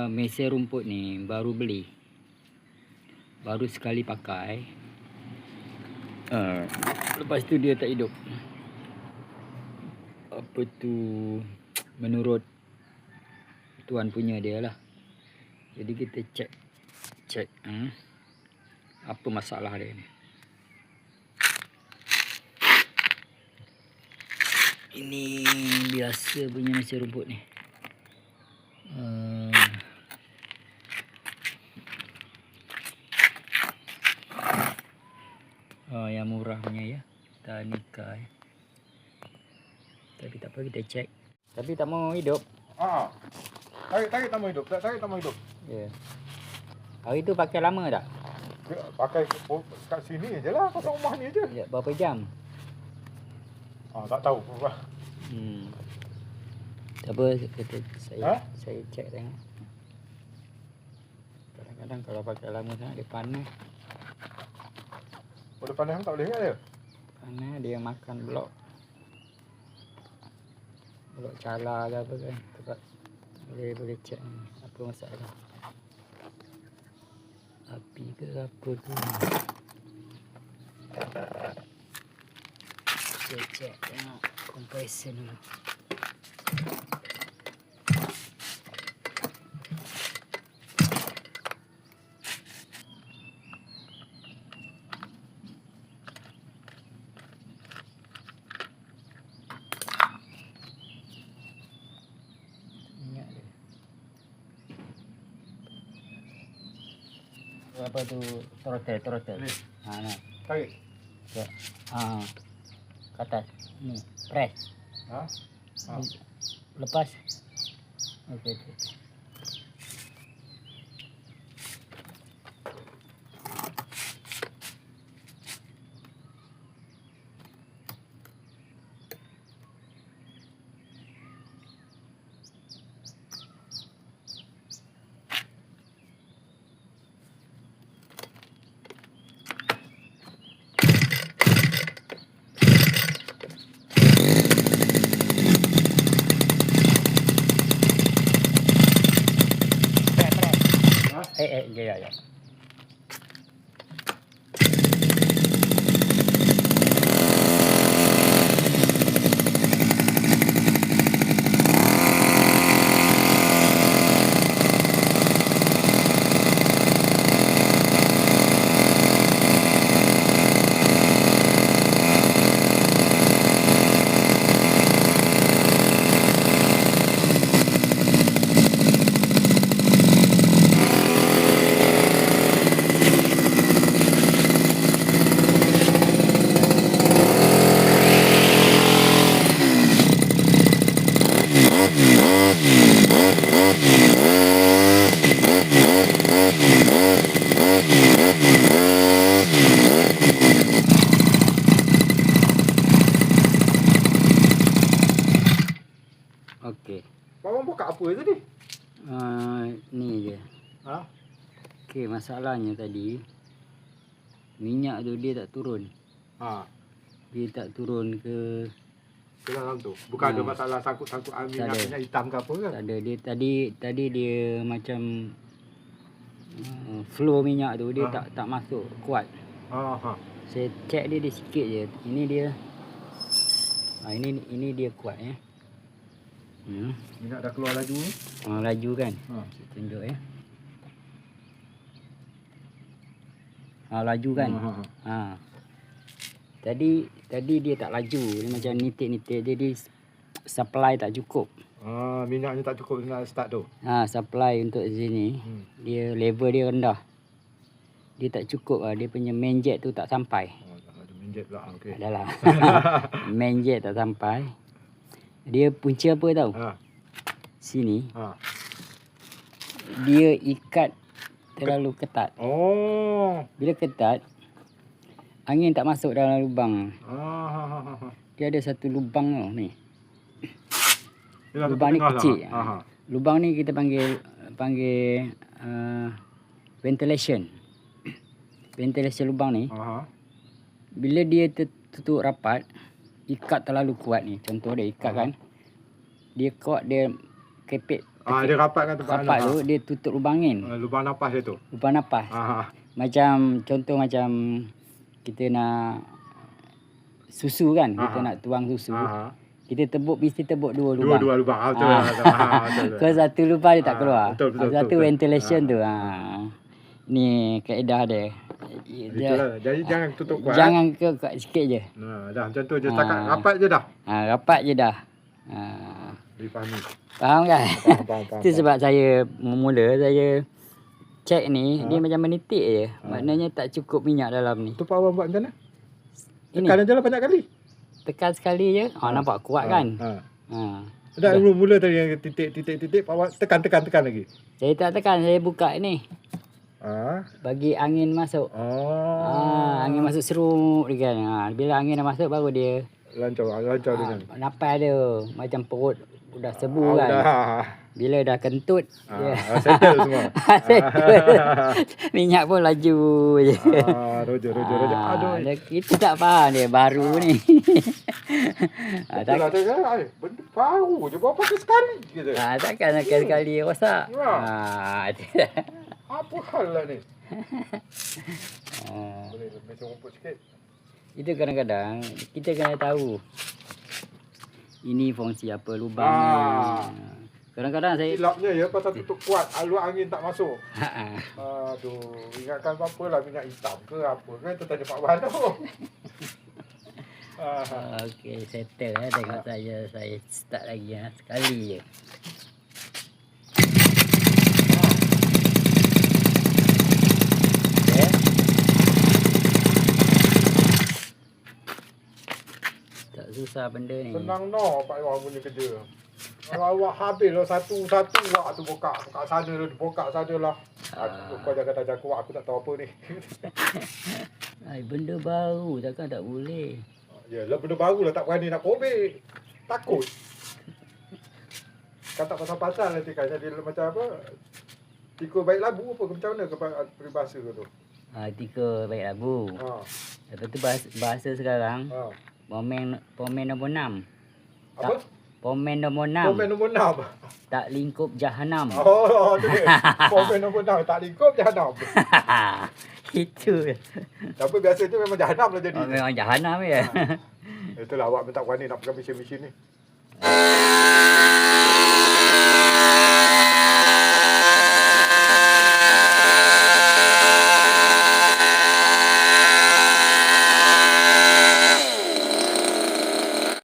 mesin rumput ni baru beli. Baru sekali pakai. Lepas tu dia tak hidup. Apa tu, menurut tuan punya dia lah. Jadi kita cek apa masalah dia ni. Ini biasa punya mesin rumput ni. Yang murah punya ya, Tanika ya. Tapi tak apa, kita cek. Tapi tak mau hidup. Tarik tak mau hidup. Tarik tak mau hidup. Ya. Hari tu pakai lama tak? Pakai kat sini je lah, kat rumah ni je. Ya, berapa jam? Tak tahu. Tak apa, saya cek tengok. Kadang-kadang kalau pakai lama sangat dia panas. Boleh panas tak boleh ingat dia? Panas dia makan blok cala ke apa kan. Tempat boleh cek apa masalah. Api ke apa tu. Cek tengok kompresor dulu. Apa tu, throttle. Nah. Tarik. Ya. Ke atas. Ni, press. Lepas. Okey. Ya. Okey. Abang buka apa tadi? Ni je. Okey, masalahnya tadi minyak tu dia tak turun. Dia tak turun ke dalam tu. Bukan ada masalah sangkut-sangkut minyak hitam ke apa ke? Tak ada. Dia tadi dia macam flow minyak tu dia tak masuk kuat. Saya cek dia sikit je. Ini dia. Ini dia kuat ya. Minyak dah keluar laju ni. Laju kan? Saya tunjuk ya. Laju kan? Tadi dia tak laju. Dia macam nitik-nitik. Jadi supply tak cukup. Minyaknya tak cukup nak start tu. Supply untuk sini. Dia level dia rendah. Dia tak cukup lah. Dia punya main jet tu tak sampai. Ada main jet pula. Okey. Adalah. Main jet tak sampai. Dia punca apa tahu? Sini. Dia ikat terlalu ketat. Bila ketat, angin tak masuk dalam lubang. Dia ada satu lubang tau ni. Lubang ni kecil. Lubang ni kita panggil ventilation. Ventilation lubang ni. Bila dia tertutup rapat, ikat terlalu kuat ni. Contoh dia ikat kan. Dia kuat, dia kepit Dia rapat kan tempat Rapat tu dia tutup lubang angin. lubang napas dia tu. Lubang napas. Macam contoh macam kita nak susu kan, kita nak tuang susu. Kita mesti tebuk dua lubang. Dua lubang. Betul. Kalau satu lubang dia tak keluar. Betul. Satu ventilation tu. Ni kaedah dia. Itulah. Jadi jangan tutup kuat. Jangan kuat sikit je. Dah macam tu je. Setakat rapat je dah. Rapat je dah. Difahami. Faham kan? Faham. Itu sebab saya saya cek ni, dia macam menitik je. Maknanya tak cukup minyak dalam ni. Tu Pak Abang buat macam mana? Ini. Tekan je lah banyak kali. Tekan sekali je. Nampak kuat kan? Dah mula tadi yang titik-titik Pak Abang tekan lagi. Saya tak tekan, saya buka ni. Bagi angin masuk. Angin masuk serut dia kan. Bila angin dah masuk baru dia lancar dengan. Napas dia macam perut dah sebu kan. Bila dah kentut settle semua. Minyak pun laju je. Roger. Aduh. Kita tak faham dia baru ni. Itulah dia kan. Benda baru je. Bawa pakai sekali gitu. Takkan sekali rosak. Apa hal lah ni? Boleh macam rumput sikit. Itu kadang-kadang kita kena tahu ini fungsi apa lubang ni. Kadang-kadang saya silapnya ya pasal tutup kuat, luar angin tak masuk. Aduh, ingatkan apa lah minyak hitam ke apa ke, tu tanya Pak Wan tu. Okey, settle tengok saya start lagi sekali je. Tak susah benda ni. Senang Pak Wan punya kerja. Kalau awak habis lah satu-satu awak tu buka sana lah. Kau jangan kata aku tak tahu apa ni. Benda baru takkan tak boleh. Yalah benda baru lah tak berani nak kobek. Takut. Kata pasal-pasal nanti kan jadi macam apa? Tiga baik labu apa macam mana peribahasa tu? Tiga baik labu. Lepas tu bahasa sekarang. Pomen nombor 6. Apa? Pomen nombor 6. Pomen nombor 6. Tak lingkup jahanam. Tu dia. Pomen nombor 6 tak lingkup jahanam. Itu. Tapi biasa tu memang jahanam lah jadi. Memang jahanam ya. Itulah awak minta berani nak pegang mesin-mesin ni.